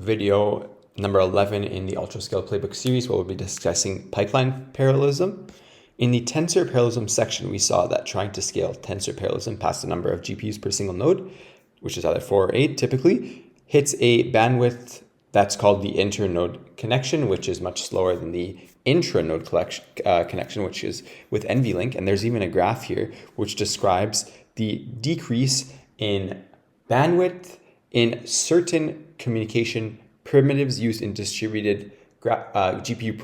video number 11 in the Ultra-Scale Playbook series, where we'll be discussing pipeline parallelism. In the tensor parallelism section, we saw that trying to scale tensor parallelism past the number of GPUs per single node, which is either 4 or 8 typically, hits a bandwidth that's called the internode connection, which is much slower than the intranode connection, which is with NVLink. And there's even a graph here which describes the decrease in bandwidth in certain communication primitives used in distributed GPU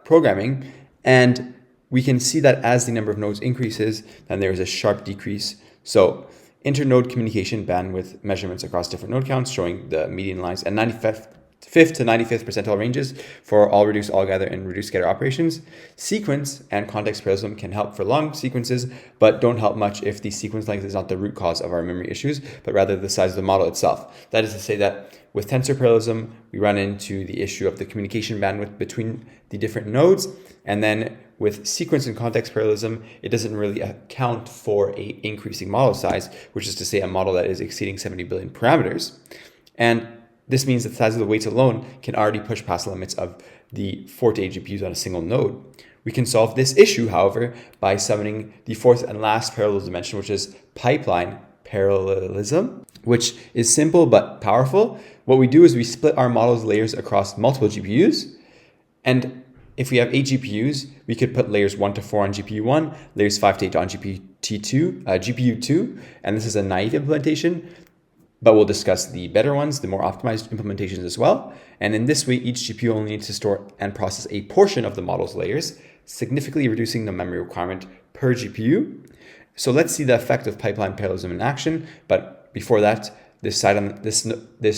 programming. And we can see that as the number of nodes increases, then there is a sharp decrease. So internode communication bandwidth measurements across different node counts showing the median lines and 95th to 95th percentile ranges for all reduce, all gather, and reduce scatter operations. Sequence and context parallelism can help for long sequences, but don't help much if the sequence length is not the root cause of our memory issues, but rather the size of the model itself. That is to say that with tensor parallelism, we run into the issue of the communication bandwidth between the different nodes. And then with sequence and context parallelism, it doesn't really account for a increasing model size, which is to say a model that is exceeding 70 billion parameters. And this means that the size of the weights alone can already push past the limits of the 4 to 8 GPUs on a single node. We can solve this issue, however, by summoning the fourth and last parallel dimension, which is pipeline parallelism, which is simple but powerful. What we do is we split our model's layers across multiple GPUs. And if we have 8 GPUs, we could put layers 1 to 4 on GPU 1, layers 5 to 8 on GPU 2, and this is a naive implementation. But we'll discuss the better ones, the more optimized implementations as well. And in this way, each GPU only needs to store and process a portion of the model's layers, significantly reducing the memory requirement per GPU. So let's see the effect of pipeline parallelism in action. But before that, this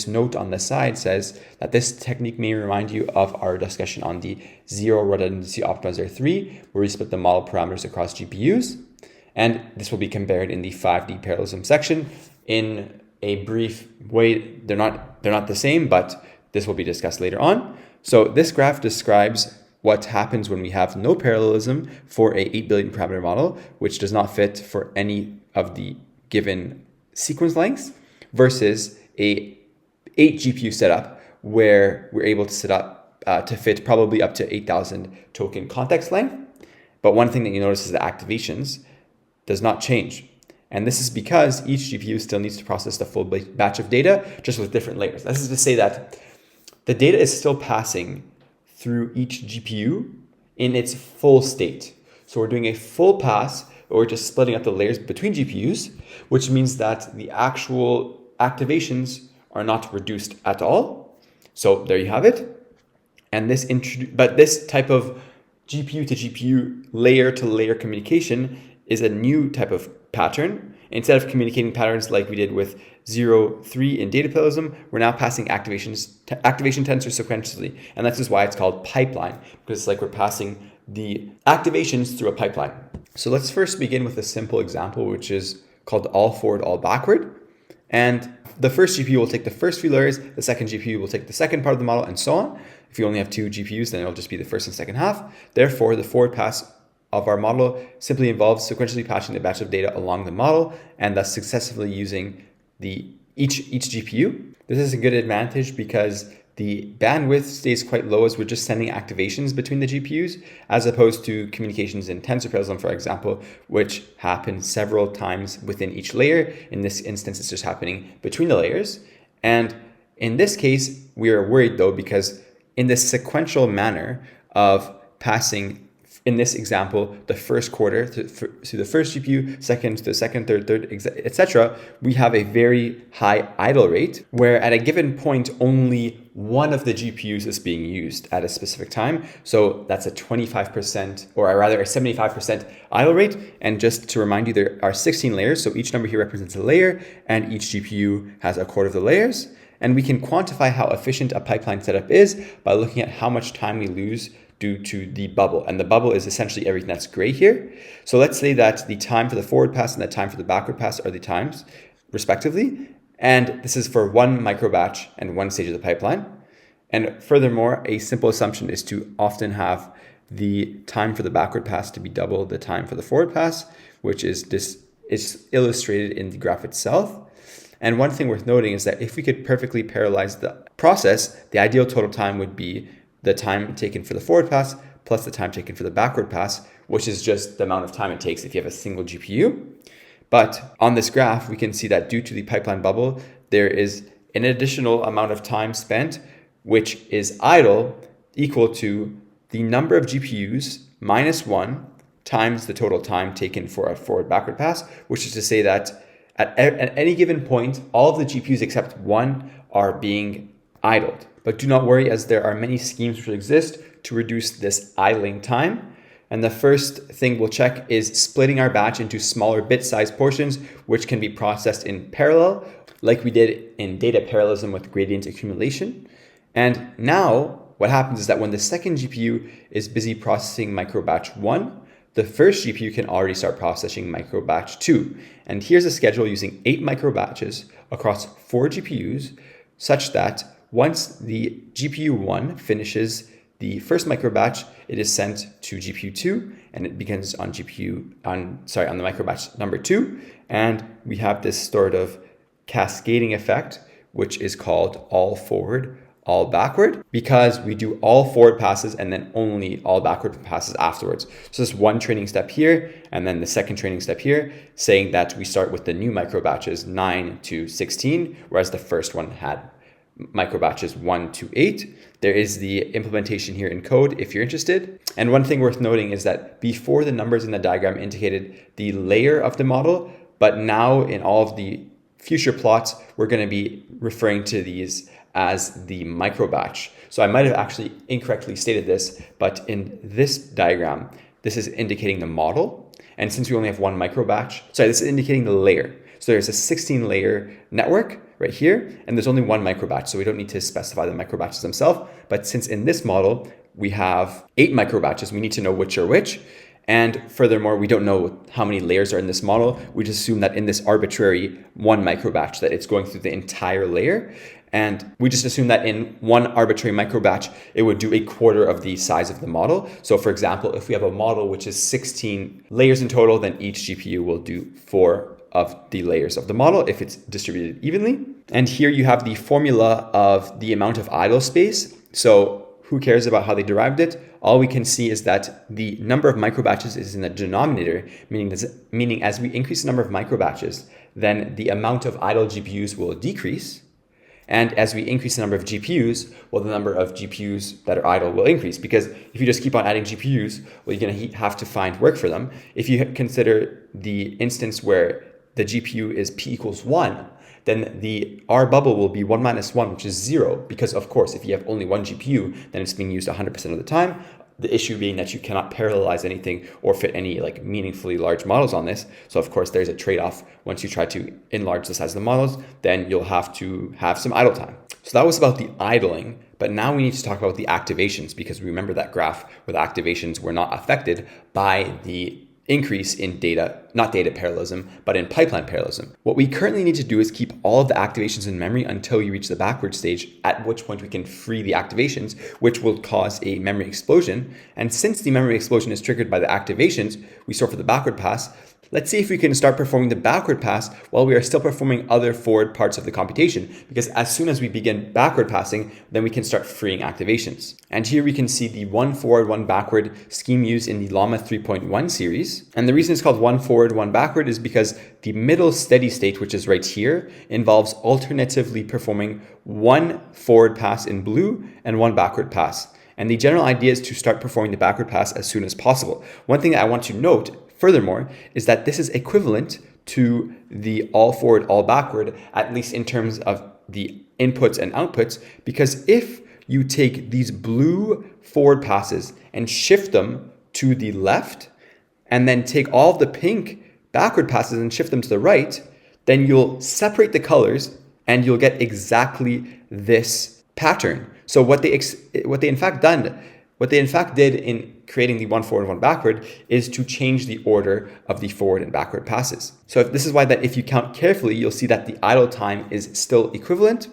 note on the side says that this technique may remind you of our discussion on the zero redundancy optimizer 3, where we split the model parameters across GPUs. And this will be compared in the 5D parallelism section. In a brief way, they're not the same, but this will be discussed later on. So this graph describes what happens when we have no parallelism for a 8 billion parameter model, which does not fit for any of the given sequence lengths, versus a 8 GPU setup where we're able to set up to fit probably up to 8,000 token context length. But one thing that you notice is the activations does not change. And this is because each GPU still needs to process the full batch of data, just with different layers. This is to say that the data is still passing through each GPU in its full state. So we're doing a full pass, but we're just splitting up the layers between GPUs, which means that the actual activations are not reduced at all. So there you have it. And this type of GPU to GPU layer to layer communication is a new type of pattern. Instead of communicating patterns like we did with 0-3 in data parallelism, we're now passing activation tensors sequentially. And that's just why it's called pipeline, because it's like we're passing the activations through a pipeline. So let's first begin with a simple example, which is called all forward, all backward. And the first GPU will take the first few layers, the second GPU will take the second part of the model, and so on. If you only have 2 GPUs, then it'll just be the first and second half. Therefore, the forward pass of our model simply involves sequentially passing the batch of data along the model and thus successively using each GPU. This is a good advantage because the bandwidth stays quite low as we're just sending activations between the GPUs, as opposed to communications in tensor parallelism, for example, which happen several times within each layer. In this instance, it's just happening between the layers. And in this case, we are worried though, because in this sequential manner of passing, in this example, the first quarter to the first GPU, second to the second, third, etc., we have a very high idle rate where at a given point, only one of the GPUs is being used at a specific time. So that's a 25%, or rather a 75% idle rate. And just to remind you, there are 16 layers. So each number here represents a layer and each GPU has a quarter of the layers. And we can quantify how efficient a pipeline setup is by looking at how much time we lose due to the bubble. And the bubble is essentially everything that's gray here. So let's say that the time for the forward pass and the time for the backward pass are the times, respectively. And this is for one micro batch and one stage of the pipeline. And furthermore, a simple assumption is to often have the time for the backward pass to be double the time for the forward pass, which is illustrated in the graph itself. And one thing worth noting is that if we could perfectly parallelize the process, the ideal total time would be the time taken for the forward pass plus the time taken for the backward pass, which is just the amount of time it takes if you have a single GPU. But on this graph, we can see that due to the pipeline bubble, there is an additional amount of time spent, which is idle, equal to the number of GPUs minus 1 times the total time taken for a forward backward pass, which is to say that at any given point, all of the GPUs except one are being idled. But do not worry, as there are many schemes which exist to reduce this idling time. And the first thing we'll check is splitting our batch into smaller bit-sized portions, which can be processed in parallel, like we did in data parallelism with gradient accumulation. And now what happens is that when the second GPU is busy processing microbatch 1, the first GPU can already start processing microbatch 2. And here's a schedule using 8 microbatches across 4 GPUs, such that once the GPU 1 finishes the first microbatch, it is sent to GPU 2, and it begins on the microbatch number 2. And we have this sort of cascading effect, which is called all forward, all backward, because we do all forward passes and then only all backward passes afterwards. So this one training step here, and then the second training step here, saying that we start with the new microbatches 9 to 16, whereas the first one had microbatches 1 to 8. There is the implementation here in code if you're interested. And one thing worth noting is that before, the numbers in the diagram indicated the layer of the model, but now in all of the future plots, we're going to be referring to these as the microbatch. So I might have actually incorrectly stated this, but in this diagram, this is indicating the model. And since we only have one microbatch, this is indicating the layer. So there's a 16 layer network right here, and there's only one microbatch. So we don't need to specify the microbatches themselves. But since in this model, we have 8 microbatches, we need to know which are which. And furthermore, we don't know how many layers are in this model. We just assume that in this arbitrary one microbatch, that it's going through the entire layer. And we just assume that in one arbitrary microbatch, it would do a quarter of the size of the model. So for example, if we have a model which is 16 layers in total, then each GPU will do 4 of the layers of the model if it's distributed evenly. And here you have the formula of the amount of idle space. So who cares about how they derived it? All we can see is that the number of microbatches is in the denominator, meaning as we increase the number of microbatches, then the amount of idle GPUs will decrease. And as we increase the number of GPUs, well, the number of GPUs that are idle will increase, because if you just keep on adding GPUs, well, you're going to have to find work for them. If you consider the instance where the GPU is P equals 1, then the R bubble will be 1 minus 1, which is 0, because of course, if you have only one GPU, then it's being used 100% of the time. The issue being that you cannot parallelize anything or fit any meaningfully large models on this. So of course, there's a trade-off. Once you try to enlarge the size of the models, then you'll have to have some idle time. So that was about the idling, but now we need to talk about the activations, because remember that graph where the activations were not affected by the increase in not data parallelism, but in pipeline parallelism. What we currently need to do is keep all of the activations in memory until we reach the backward stage, at which point we can free the activations, which will cause a memory explosion. And since the memory explosion is triggered by the activations we store for the backward pass, let's see if we can start performing the backward pass while we are still performing other forward parts of the computation, because as soon as we begin backward passing, then we can start freeing activations. And here we can see the 1 forward, 1 backward scheme used in the Llama 3.1 series. And the reason it's called 1 forward, 1 backward is because the middle steady state, which is right here, involves alternatively performing 1 forward pass in blue and 1 backward pass. And the general idea is to start performing the backward pass as soon as possible. One thing that I want to note, furthermore, is that this is equivalent to the all forward, all backward, at least in terms of the inputs and outputs, because if you take these blue forward passes and shift them to the left, and then take all of the pink backward passes and shift them to the right, then you'll separate the colors and you'll get exactly this pattern. So what they in fact did in creating the 1 forward, 1 backward is to change the order of the forward and backward passes. So this is why that if you count carefully, you'll see that the idle time is still equivalent.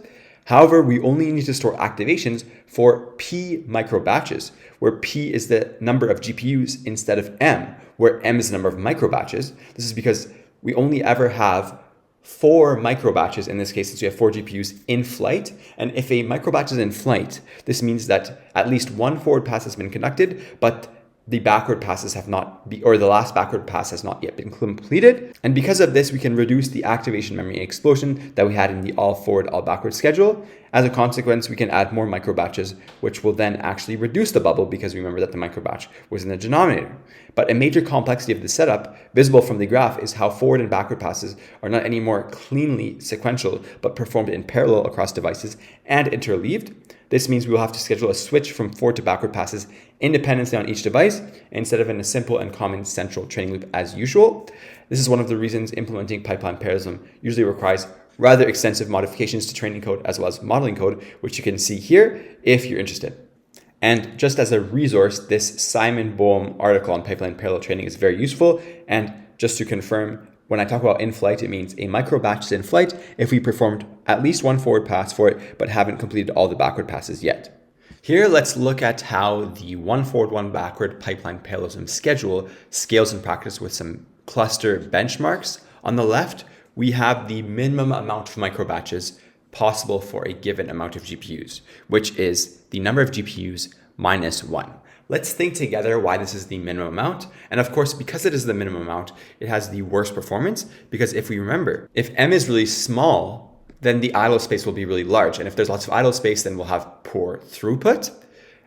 However, we only need to store activations for P microbatches, where P is the number of GPUs instead of M, where M is the number of microbatches. This is because we only ever have 4 microbatches, in this case, since we have 4 GPUs in flight. And if a microbatch is in flight, this means that at least one forward pass has been conducted, but the backward passes have not or the last backward pass has not yet been completed. And because of this, we can reduce the activation memory explosion that we had in the all forward, all backward schedule. As a consequence, we can add more microbatches, which will then actually reduce the bubble because remember that the microbatch was in the denominator. But a major complexity of the setup, visible from the graph, is how forward and backward passes are not anymore cleanly sequential, but performed in parallel across devices and interleaved. This means we will have to schedule a switch from forward to backward passes independently on each device instead of in a simple and common central training loop as usual. This is one of the reasons implementing pipeline parallelism usually requires rather extensive modifications to training code as well as modeling code, which you can see here if you're interested. And just as a resource, this Simon Boehm article on pipeline parallel training is very useful. And just to confirm, when I talk about in flight, it means a microbatch is in flight if we performed at least one forward pass for it, but haven't completed all the backward passes yet. Here, let's look at how the one forward, one backward pipeline parallelism schedule scales in practice with some cluster benchmarks. On the left, we have the minimum amount of microbatches possible for a given amount of GPUs, which is the number of GPUs minus 1. Let's think together why this is the minimum amount. And of course, because it is the minimum amount, it has the worst performance, because if we remember, if M is really small, then the idle space will be really large. And if there's lots of idle space, then we'll have poor throughput.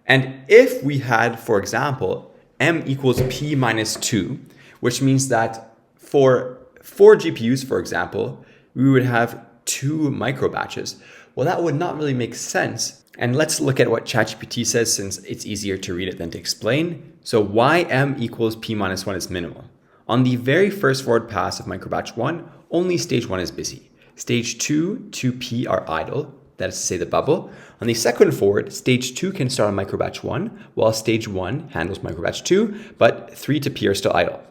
And if we had, for example, M equals P minus 2, which means that for 4 GPUs, for example, we would have 2 microbatches. Well, that would not really make sense. And let's look at what ChatGPT says, since it's easier to read it than to explain. So why M equals P minus 1 is minimal. On the very first forward pass of microbatch 1, only stage 1 is busy. Stage 2 to P are idle, that is to say the bubble. On the second forward, stage 2 can start on microbatch 1, while stage 1 handles microbatch 2, but 3 to P are still idle.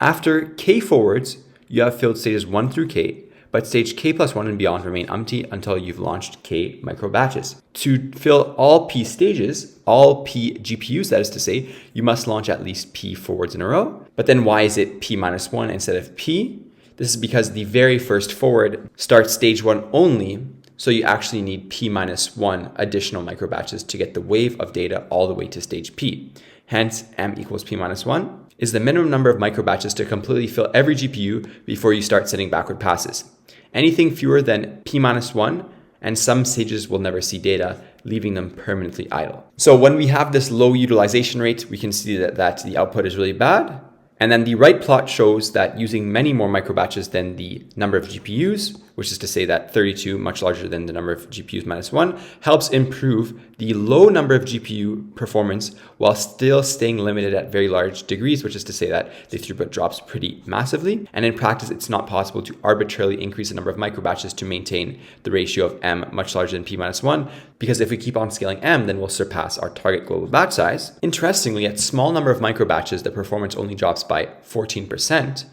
After K forwards, you have filled stages 1 through K, but stage K plus 1 and beyond remain empty until you've launched K microbatches. To fill all P stages, all P GPUs, that is to say, you must launch at least P forwards in a row. But then why is it P minus 1 instead of P? This is because the very first forward starts stage 1 only, so you actually need P minus 1 additional microbatches to get the wave of data all the way to stage P. Hence, M equals P minus 1 is the minimum number of microbatches to completely fill every GPU before you start sending backward passes. Anything fewer than P minus 1 and some stages will never see data, leaving them permanently idle. So when we have this low utilization rate, we can see that the output is really bad. And then the right plot shows that using many more microbatches than the number of GPUs, which is to say that 32, much larger than the number of GPUs minus 1, helps improve the low number of GPU performance while still staying limited at very large degrees, which is to say that the throughput drops pretty massively. And in practice, it's not possible to arbitrarily increase the number of microbatches to maintain the ratio of M much larger than P minus 1, because if we keep on scaling M, then we'll surpass our target global batch size. Interestingly, at small number of microbatches, the performance only drops by 14%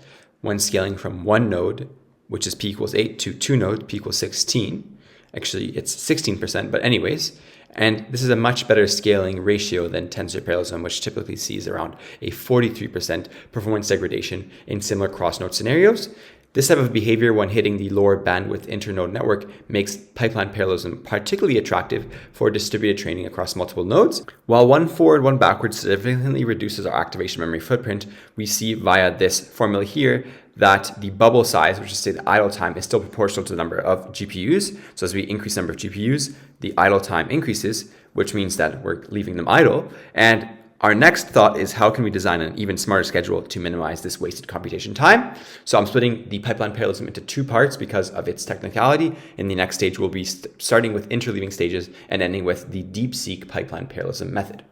when scaling from one node, which is P equals 8, to two nodes, P equals 16. Actually, it's 16%, but anyways. And this is a much better scaling ratio than tensor parallelism, which typically sees around a 43% performance degradation in similar cross-node scenarios. This type of behavior when hitting the lower bandwidth internode network makes pipeline parallelism particularly attractive for distributed training across multiple nodes. While one forward, one backward significantly reduces our activation memory footprint, we see via this formula here that the bubble size, which is to say the idle time, is still proportional to the number of GPUs. So as we increase the number of GPUs, the idle time increases, which means that we're leaving them idle. And our next thought is how can we design an even smarter schedule to minimize this wasted computation time? So I'm splitting the pipeline parallelism into 2 parts because of its technicality. In the next stage, we'll be starting with interleaving stages and ending with the DeepSeek pipeline parallelism method.